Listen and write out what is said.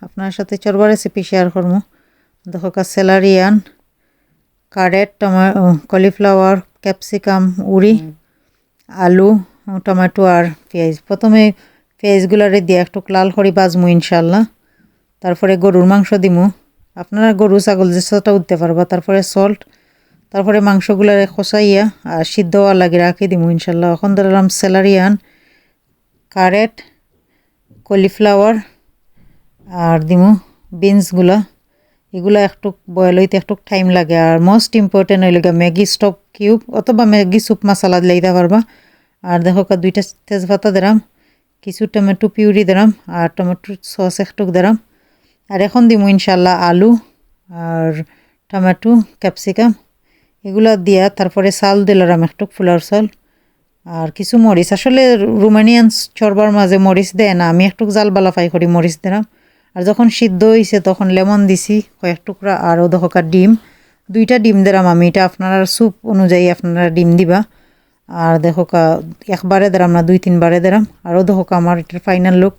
আপনার সাথে চরবা recipe share করবো। দেখো সেলারিয়ান, কারেট, কলিফ্লাওয়ার, ক্যাপসিকাম, উড়ি, আলু, টমেটো আর পেঁয়াজ। প্রথমে পেঁয়াজগুলারে দিয়ে একটু লাল করে ভাজমু ইনশাল্লাহ। তারপরে গরুর মাংস দিমু, আপনারা গরু ছাগল যেটা উঠতে পারবা। তারপরে সল্ট, তারপরে মাংসগুলারে খসাইয়া আর সিদ্ধ হওয়া লাগে রাখি দিমু ইনশাল্লাহ। এখন দিলাম সেলারিয়ান, কারেট, কলিফ্লাওয়ার আর দিমু বিনসগুলা। এগুলো একটু বয়েল হইতে একটু টাইম লাগে। আর মোস্ট ইম্পর্টেন্ট হইল ম্যাগি স্টক কিউব অথবা ম্যাগি স্যুপ মশলা লইতে পারবা। আর দেখো 2টা তেজপাতা দিলাম, কিছু টমেটো পিউরি দিলাম আর টমেটো সস একটু দিলাম। আর এখন দিমু ইনশাল্লাহ আলু আর টমেটো, ক্যাপসিকাম এগুলা দিয়া তারপরে চাল দিলাম একটু ফুলার চাল আর কিছু মরিচ। আসলে রোমানিয়ান চরবার মাঝে মরিচ দেয় না, আমি একটু জাল বালা ফ্রাই করি মরিচ দিলাম। আর যখন সিদ্ধ হয়েছে তখন লেমন দিছি কয়েক টুকরা। আরও দহকা ডিম, 2টা ডিম দিলাম আমি। এটা আপনারা স্যুপ অনুযায়ী আপনারা ডিম দিবা। আর দেখো একবারে দিলাম না, 2-3 বারে দিলাম। আরও দেখো আমার এটার ফাইনাল লুক।